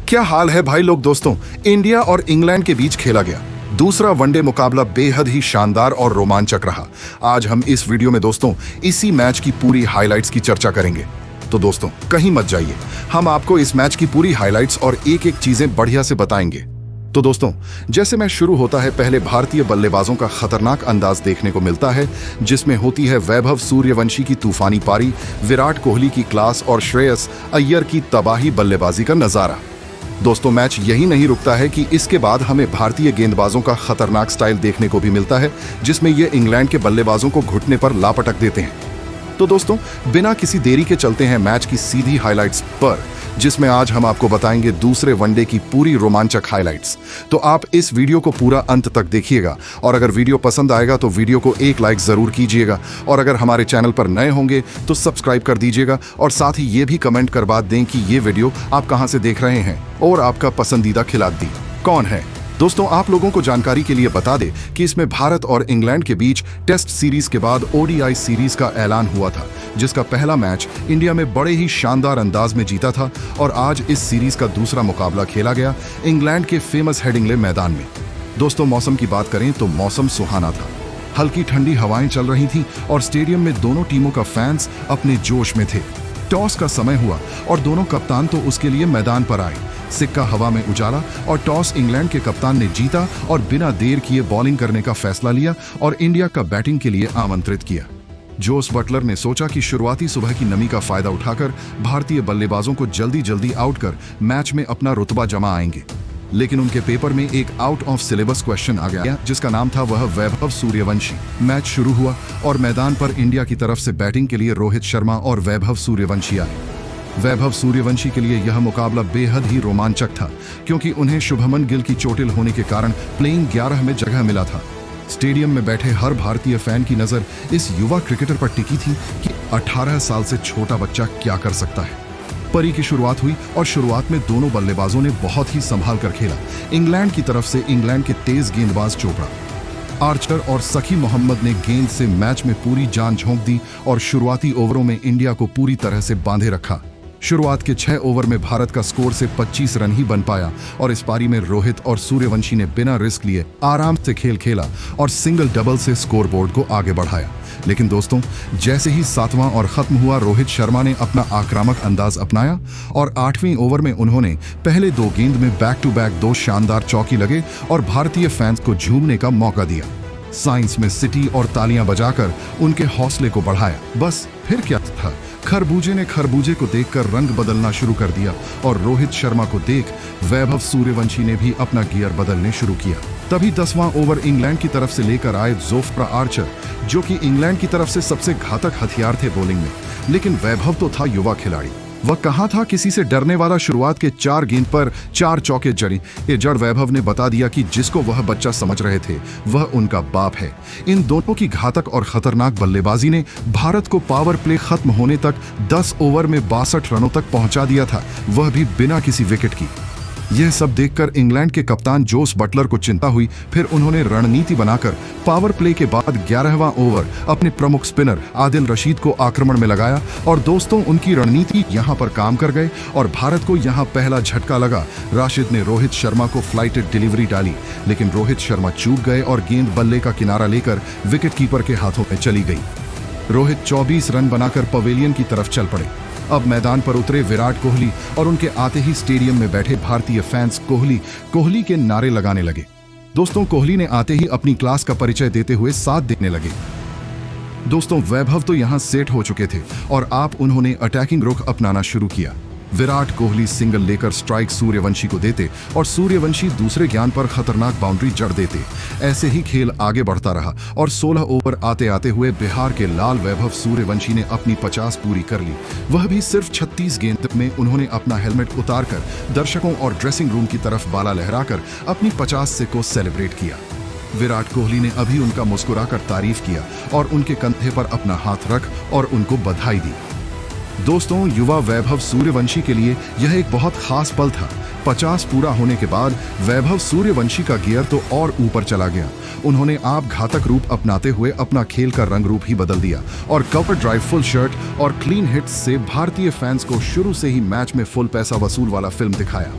क्या हाल है भाई लोग। दोस्तों, इंडिया और इंग्लैंड के बीच खेला गया दूसरा वनडे मुकाबला बेहद ही शानदार और रोमांचक रहा। आज हम इस वीडियो में दोस्तों इसी मैच की पूरी हाइलाइट्स की चर्चा करेंगे। तो दोस्तों कहीं मत जाइए, हम आपको इस मैच की पूरी हाइलाइट्स और एक एक चीजें बढ़िया से बताएंगे। तो दोस्तों जैसे मैच शुरू होता है, पहले भारतीय बल्लेबाजों का खतरनाक अंदाज देखने को मिलता है, जिसमें होती है वैभव सूर्यवंशी की तूफानी पारी, विराट कोहली की क्लास और श्रेयस अय्यर की तबाही बल्लेबाजी का नजारा। दोस्तों मैच यही नहीं रुकता है कि इसके बाद हमें भारतीय गेंदबाजों का खतरनाक स्टाइल देखने को भी मिलता है, जिसमें ये इंग्लैंड के बल्लेबाजों को घुटने पर लापटक देते हैं। तो दोस्तों बिना किसी देरी के चलते हैं मैच की सीधी हाइलाइट्स पर, जिसमें आज हम आपको बताएंगे दूसरे वनडे की पूरी रोमांचक हाइलाइट्स। तो आप इस वीडियो को पूरा अंत तक देखिएगा, और अगर वीडियो पसंद आएगा तो वीडियो को एक लाइक जरूर कीजिएगा, और अगर हमारे चैनल पर नए होंगे तो सब्सक्राइब कर दीजिएगा, और साथ ही ये भी कमेंट कर बात दें कि ये वीडियो आप कहां से देख रहे हैं और आपका पसंदीदा खिलाड़ी कौन है। दोस्तों आप लोगों को जानकारी के लिए बता दें कि इसमें भारत और इंग्लैंड के बीच टेस्ट सीरीज के बाद ओडीआई सीरीज का ऐलान हुआ था, जिसका पहला मैच इंडिया में बड़े ही शानदार अंदाज में जीता था, और आज इस सीरीज का दूसरा मुकाबला खेला गया इंग्लैंड के फेमस हेडिंग्ले मैदान में। दोस्तों मौसम की बात करें तो मौसम सुहाना था, हल्की ठंडी हवाएं चल रही थी और स्टेडियम में दोनों टीमों का फैंस अपने जोश में थे। टॉस का समय हुआ और दोनों कप्तान तो उसके लिए मैदान पर आए। सिक्का हवा में उजाला और टॉस इंग्लैंड के कप्तान ने जीता और बिना देर किए बॉलिंग करने का फैसला लिया और इंडिया का बैटिंग के लिए आमंत्रित किया। जोस बटलर ने सोचा कि शुरुआती सुबह की नमी का फायदा उठाकर भारतीय बल्लेबाजों को जल्दी जल्दी आउट कर मैच में अपना रुतबा जमा आएंगे, लेकिन उनके पेपर में एक आउट ऑफ सिलेबस क्वेश्चन आ गया, जिसका नाम था वह वैभव सूर्यवंशी। मैच शुरू हुआ और मैदान पर इंडिया की तरफ से बैटिंग के लिए रोहित शर्मा और वैभव सूर्यवंशी आए। वैभव सूर्यवंशी के लिए यह मुकाबला बेहद ही रोमांचक था, क्योंकि उन्हें शुभमन गिल की चोटिल होने के कारण प्लेइंग 11 में जगह मिला था। स्टेडियम में बैठे हर भारतीय फैन की नजर इस युवा क्रिकेटर पर टिकी थी कि 18 साल से छोटा बच्चा क्या कर सकता है। परी की शुरुआत हुई और शुरुआत में दोनों बल्लेबाजों ने बहुत ही संभाल कर खेला। इंग्लैंड की तरफ से इंग्लैंड के तेज गेंदबाज चोपड़ा, आर्चर और सखी मोहम्मद ने गेंद से मैच में पूरी जान झोंक दी और शुरुआती ओवरों में इंडिया को पूरी तरह से बांधे रखा। शुरुआत के 6 ओवर में भारत का स्कोर से 25 रन ही बन पाया, और इस पारी में रोहित और सूर्यवंशी ने बिना रिस्क लिए आराम से खेल खेला और सिंगल डबल से स्कोरबोर्ड को आगे बढ़ाया। लेकिन दोस्तों जैसे ही 7वां ओवर खत्म हुआ, रोहित शर्मा ने अपना आक्रामक अंदाज अपनाया और 8वें ओवर में उन्होंने पहले 2 गेंद में बैक टू बैक 2 शानदार चौकी लगे और भारतीय फैंस को झूमने का मौका दिया। साइंस में सिटी और तालियां बजाकर उनके हौसले को बढ़ाया। बस फिर क्या था, खरबूजे ने खरबूजे को देखकर रंग बदलना शुरू कर दिया, और रोहित शर्मा को देख वैभव सूर्यवंशी ने भी अपना गियर बदलने शुरू किया। तभी 10वां ओवर इंग्लैंड की तरफ से लेकर आए जोफ्रा आर्चर, जो कि इंग्लैंड की तरफ से सबसे घातक हथियार थे बॉलिंग में। लेकिन वैभव तो था युवा खिलाड़ी, वह कहाँ था किसी से डरने वाला। शुरुआत के 4 गेंद पर 4 चौके जड़ी। ये जड़ वैभव ने बता दिया कि जिसको वह बच्चा समझ रहे थे वह उनका बाप है। इन दोनों की घातक और खतरनाक बल्लेबाजी ने भारत को पावर प्ले खत्म होने तक 10 ओवर में 62 रनों तक पहुंचा दिया था, वह भी बिना किसी विकेट की। यह सब देखकर इंग्लैंड के कप्तान जोस बटलर को चिंता हुई। फिर उन्होंने रणनीति बनाकर पावर प्ले के बाद 11वां ओवर अपने प्रमुख स्पिनर आदिल रशीद को आक्रमण में लगाया, और दोस्तों उनकी रणनीति यहां पर काम कर गए और भारत को यहां पहला झटका लगा। राशिद ने रोहित शर्मा को फ्लाइटेड डिलीवरी डाली, लेकिन रोहित शर्मा चूक गए और गेंद बल्ले का किनारा लेकर विकेट कीपर के हाथों में चली गई। रोहित 24 रन बनाकर पवेलियन की तरफ चल पड़े। अब मैदान पर उतरे विराट कोहली, और उनके आते ही स्टेडियम में बैठे भारतीय फैंस कोहली कोहली के नारे लगाने लगे। दोस्तों कोहली ने आते ही अपनी क्लास का परिचय देते हुए साथ देने लगे। दोस्तों वैभव तो यहां सेट हो चुके थे और आप उन्होंने अटैकिंग रुख अपनाना शुरू किया। विराट कोहली सिंगल लेकर स्ट्राइक सूर्यवंशी को देते और सूर्यवंशी दूसरे गेंद पर खतरनाक बाउंड्री जड़ देते। ऐसे ही खेल आगे बढ़ता रहा और 16 ओवर आते आते हुए बिहार के लाल वैभव सूर्यवंशी ने अपनी 50 पूरी कर ली। वह भी सिर्फ 36 गेंद में। उन्होंने अपना हेलमेट उतारकर दर्शकों और ड्रेसिंग रूम की तरफ बाला लहराकर अपनी 50 से को सेलिब्रेट किया। विराट कोहली ने अभी उनका मुस्कुराकर तारीफ किया और उनके कंधे पर अपना हाथ रख और उनको बधाई दी। दोस्तों, युवा वैभव सूर्यवंशी के लिए यह एक बहुत खास पल था। 50 पूरा होने के बाद वैभव सूर्यवंशी का गियर तो और ऊपर चला गया। उन्होंने आप घातक रूप अपनाते हुए अपना खेल का रंग रूप ही बदल दिया और कवर ड्राइव फुल शर्ट और क्लीन हिट्स से भारतीय फैंस को शुरू से ही मैच में फुल पैसा वसूल वाला फिल्म दिखाया।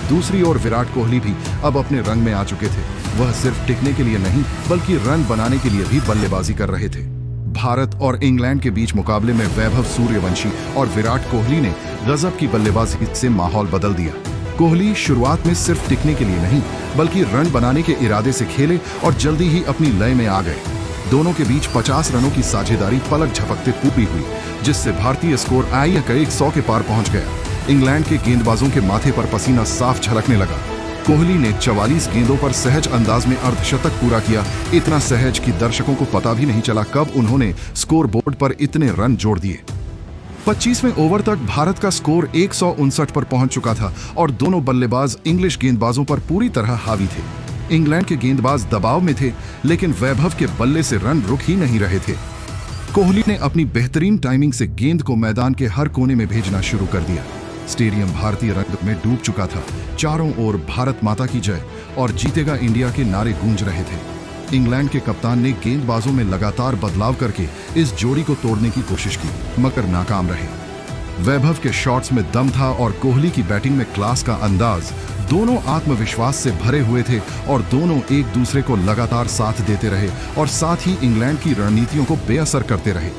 दूसरी ओर विराट कोहली भी अब अपने रंग में आ चुके थे। वह सिर्फ टिकने के लिए नहीं बल्कि रन बनाने के लिए भी बल्लेबाजी कर रहे थे। भारत और इंग्लैंड के बीच मुकाबले में वैभव सूर्यवंशी और विराट कोहली ने गजब की बल्लेबाजी से माहौल बदल दिया। कोहली शुरुआत में सिर्फ टिकने के लिए नहीं बल्कि रन बनाने के इरादे से खेले और जल्दी ही अपनी लय में आ गए। दोनों के बीच 50 रनों की साझेदारी पलक झपकते पूरी हुई, जिससे भारतीय स्कोर 100 के पार पहुंच गया। इंग्लैंड के गेंदबाजों के माथे पर पसीना साफ झलकने लगा। कोहली ने 44 गेंदों पर सहज अंदाज में अर्धशतक पूरा किया, इतना सहज कि दर्शकों को पता भी नहीं चला कब उन्होंने स्कोर बोर्ड पर इतने रन जोड़ दिए। 25वें ओवर तक भारत का स्कोर 159 पर पहुंच चुका था और दोनों बल्लेबाज इंग्लिश गेंदबाजों पर पूरी तरह हावी थे। इंग्लैंड के गेंदबाज दबाव में थे, लेकिन वैभव के बल्ले से रन रुक ही नहीं रहे थे। कोहली ने अपनी बेहतरीन टाइमिंग से गेंद को मैदान के हर कोने में भेजना शुरू कर दिया। स्टेडियम भारतीय रंग में डूब चुका था। चारों ओर भारत माता की जय और जीतेगा इंडिया के नारे गूंज रहे थे। इंग्लैंड के कप्तान ने गेंदबाजों में लगातार बदलाव करके इस जोड़ी को तोड़ने की कोशिश की, मगर नाकाम रहे। वैभव के शॉट्स में दम था और कोहली की बैटिंग में क्लास का अंदाज। दोनों आत्मविश्वास से भरे हुए थे और दोनों एक दूसरे को लगातार साथ देते रहे और साथ ही इंग्लैंड की रणनीतियों को बेअसर करते रहे।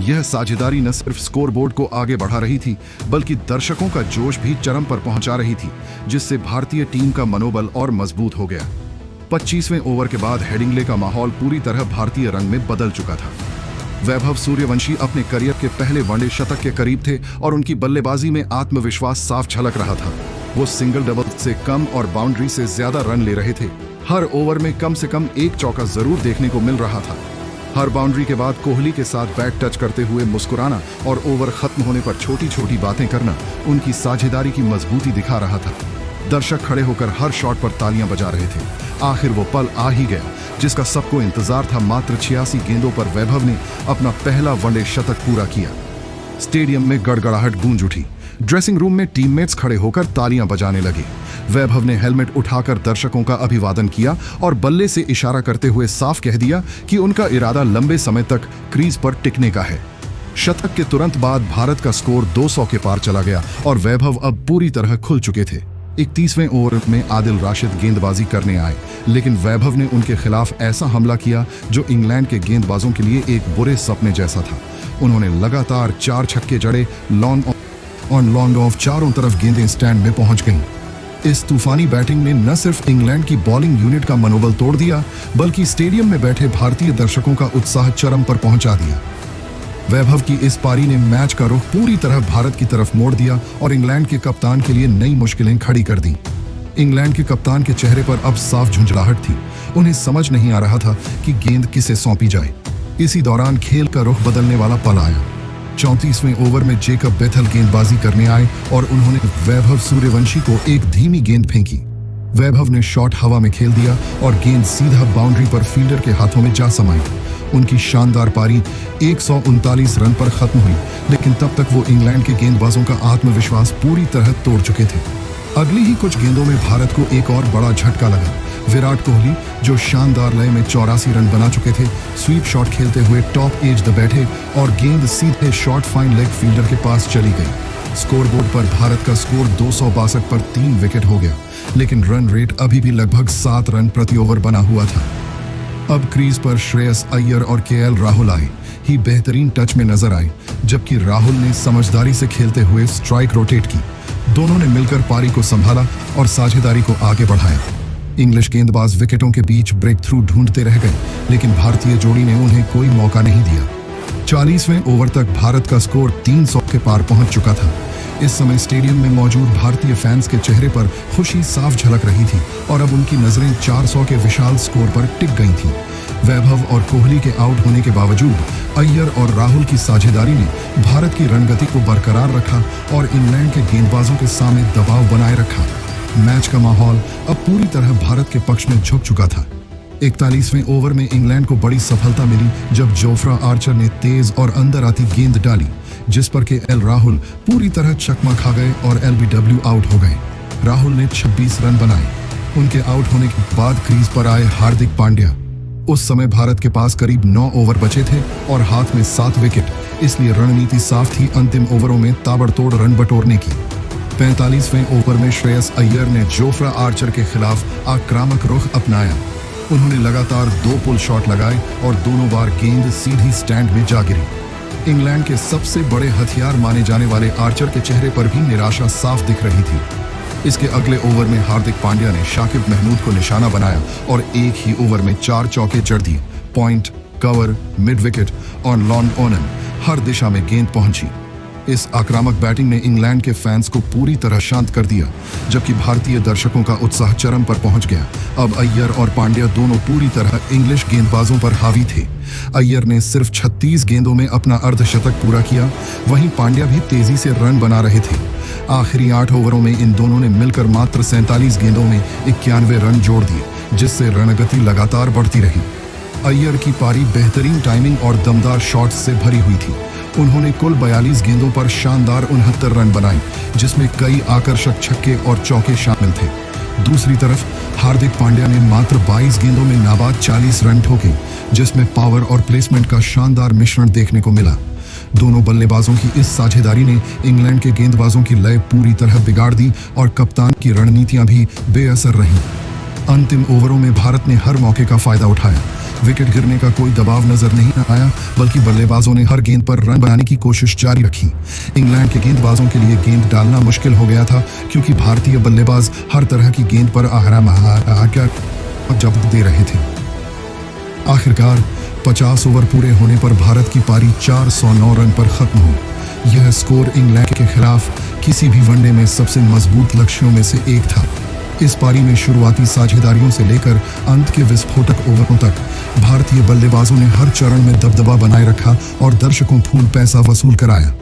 यह साझेदारी न सिर्फ स्कोरबोर्ड को आगे बढ़ा रही थी बल्कि दर्शकों का जोश भी चरम पर पहुंचा रही थी, जिससे भारतीय टीम का मनोबल और मजबूत हो गया। 25वें ओवर के बाद हेडिंग्ले का माहौल पूरी तरह भारतीय रंग में बदल चुका था। वैभव सूर्यवंशी अपने करियर के पहले वनडे शतक के करीब थे और उनकी बल्लेबाजी में आत्मविश्वास साफ झलक रहा था। वो सिंगल डबल से कम और बाउंड्री से ज्यादा रन ले रहे थे। हर ओवर में कम से कम एक चौका जरूर देखने को मिल रहा था। हर बाउंड्री के बाद कोहली के साथ बैट टच करते हुए मुस्कुराना और ओवर खत्म होने पर छोटी छोटी बातें करना उनकी साझेदारी की मजबूती दिखा रहा था। दर्शक खड़े होकर हर शॉट पर तालियां बजा रहे थे। आखिर वो पल आ ही गया जिसका सबको इंतजार था। मात्र 86 गेंदों पर वैभव ने अपना पहला वनडे शतक पूरा किया। स्टेडियम में गड़गड़ाहट गूंज उठी। ड्रेसिंग रूम में टीममेट्स खड़े होकर तालियां बजाने लगे। वैभव ने हेलमेट उठाकर दर्शकों का अभिवादन किया और बल्ले से इशारा करते हुए साफ कह दिया कि उनका इरादा लंबे समय तक क्रीज पर टिकने का है। शतक के तुरंत बाद भारत का स्कोर 200 के पार चला गया और वैभव अब पूरी तरह खुल चुके थे। 31वें ओवर में आदिल राशिद गेंदबाजी करने आए, लेकिन वैभव ने उनके खिलाफ ऐसा हमला किया जो इंग्लैंड के गेंदबाजों के लिए एक बुरे सपने जैसा था। उन्होंने लगातार 4 छक्के जड़े। लॉन्ग ऑन लॉन्ग ऑफ चारों तरफ गेंदें स्टैंड में पहुंच गईं। इस तूफानी बैटिंग ने न सिर्फ इंग्लैंड की बॉलिंग यूनिट का मनोबल तोड़ दिया बल्कि स्टेडियम में बैठे भारतीय दर्शकों का उत्साह चरम पर पहुंचा दिया। वैभव की इस पारी ने मैच का रुख पूरी तरह भारत की तरफ मोड़ दिया और इंग्लैंड के कप्तान के लिए नई मुश्किलें खड़ी कर दी। इंग्लैंड के कप्तान के चेहरे पर अब साफ झुंझलाहट थी। उन्हें समझ नहीं आ रहा था कि गेंद किसे सौंपी जाए। इसी दौरान खेल का रुख बदलने वाला पल आया। 34वें ओवर में जेकब बेथल गेंदबाजी करने आए और उन्होंने वैभव सूर्यवंशी को एक धीमी गेंद फेंकी। वैभव ने शॉट हवा में खेल दिया और गेंद सीधा बाउंड्री पर फील्डर के हाथों में जा समाई। उनकी शानदार पारी 139 रन पर खत्म हुई, लेकिन तब तक वो इंग्लैंड के गेंदबाजों का आत्मविश्वास पूरी तरह तोड़ चुके थे। अगली ही कुछ गेंदों में भारत को एक और बड़ा झटका लगा। विराट कोहली, जो शानदार लय में 84 रन बना चुके थे, स्वीप शॉट खेलते हुए टॉप एज द बैठे और गेंद सीधे शॉर्ट फाइन लेग फील्डर के पास चली गई। स्कोरबोर्ड पर भारत का स्कोर 262 पर 3 विकेट हो गया, लेकिन रन रेट अभी भी लगभग 7 रन प्रति ओवर बना हुआ था। अब क्रीज पर श्रेयस अय्यर और केएल राहुल आए ही बेहतरीन टच में नजर आए, जबकि राहुल ने समझदारी से खेलते हुए स्ट्राइक रोटेट की। दोनों ने मिलकर पारी को संभाला और साझेदारी को आगे बढ़ाया। इंग्लिश गेंदबाज विकेटों के बीच ब्रेक थ्रू ढूंढते रह गए, लेकिन भारतीय जोड़ी ने उन्हें कोई मौका नहीं दिया। 40वें ओवर तक भारत का स्कोर 300 के पार पहुंच चुका था। इस समय स्टेडियम में मौजूद भारतीय फैंस के चेहरे पर खुशी साफ झलक रही थी और अब उनकी नजरें 400 के विशाल स्कोर पर टिक गई थीं। वैभव और कोहली के आउट होने के बावजूद अय्यर और राहुल की साझेदारी ने भारत की रणगति को बरकरार रखा और इंग्लैंड के गेंदबाजों के सामने दबाव बनाए रखा। मैच का माहौल अब पूरी तरह भारत के पक्ष में झुक चुका था। 41वें ओवर में इंग्लैंड को बड़ी सफलता मिली जब जोफ्रा आर्चर ने तेज और अंदर आती गेंद डाली, जिस पर के एल राहुल पूरी तरह चकमा खा गए और एलबीडब्ल्यू आउट हो गए। राहुल ने 26 रन बनाए। उनके आउट होने के बाद क्रीज पर आए हार्दिक पांड्या। उस समय भारत के पास करीब 9 ओवर बचे थे और हाथ में 7 विकेट, इसलिए रणनीति साफ थी अंतिम ओवरों में ताबड़तोड़ रन बटोरने की। 45वें ओवर में श्रेयस अय्यर ने जोफ्रा आर्चर के खिलाफ आक्रामक रुख अपनाया। उन्होंने लगातार 2 पुल शॉट लगाए और दोनों बार गेंद सीधी स्टैंड में जा गिरी। इंग्लैंड के सबसे बड़े हथियार माने जाने वाले आर्चर के चेहरे पर भी निराशा साफ दिख रही थी। इसके अगले ओवर में हार्दिक पांड्या ने शाकिब महमूद को निशाना बनाया और एक ही ओवर में 4 चौके जड़ दिए। पॉइंट, कवर, मिड विकेट और लॉन ओनन हर दिशा में गेंद पहुंची। इस आक्रामक बैटिंग ने इंग्लैंड के फैंस को पूरी तरह शांत कर दिया, जबकि भारतीय दर्शकों का उत्साह चरम पर पहुंच गया। अब अय्यर और पांड्या दोनों पूरी तरह इंग्लिश गेंदबाजों पर हावी थे। अय्यर ने सिर्फ 36 गेंदों में अपना अर्धशतक पूरा किया, वहीं पांड्या भी तेजी से रन बना रहे थे। आखिरी 8 ओवरों में इन दोनों ने मिलकर मात्र 47 गेंदों में 91 रन जोड़ दिए, जिससे रणगति लगातार बढ़ती रही। अय्यर की पारी बेहतरीन टाइमिंग और दमदार शॉट्स से भरी हुई थी। उन्होंने कुल 42 गेंदों पर शानदार 69 रन बनाए, जिसमें कई आकर्षक छक्के और चौके शामिल थे। दूसरी तरफ हार्दिक पांड्या ने मात्र 22 गेंदों में नाबाद 40 रन ठोके, जिसमें पावर और प्लेसमेंट का शानदार मिश्रण देखने को मिला। दोनों बल्लेबाजों की इस साझेदारी ने इंग्लैंड के गेंदबाजों की लय पूरी तरह बिगाड़ दी और कप्तान की रणनीतियां भी बेअसर रहीं। अंतिम ओवरों में भारत ने हर मौके का फायदा उठाया। विकेट गिरने का कोई दबाव नजर नहीं आया, बल्कि बल्लेबाजों ने हर गेंद पर रन बनाने की कोशिश जारी रखी। इंग्लैंड के गेंदबाजों के लिए गेंद डालना मुश्किल हो गया था, क्योंकि भारतीय बल्लेबाज हर तरह की गेंद पर जवाब दे रहे थे। आखिरकार 50 ओवर पूरे होने पर भारत की पारी 409 रन पर खत्म हुई। यह स्कोर इंग्लैंड के खिलाफ किसी भी वनडे में सबसे मजबूत लक्ष्यों में से एक था। इस पारी में शुरुआती साझेदारियों से लेकर अंत के विस्फोटक ओवरों तक भारतीय बल्लेबाजों ने हर चरण में दबदबा बनाए रखा और दर्शकों फूल पैसा वसूल कराया।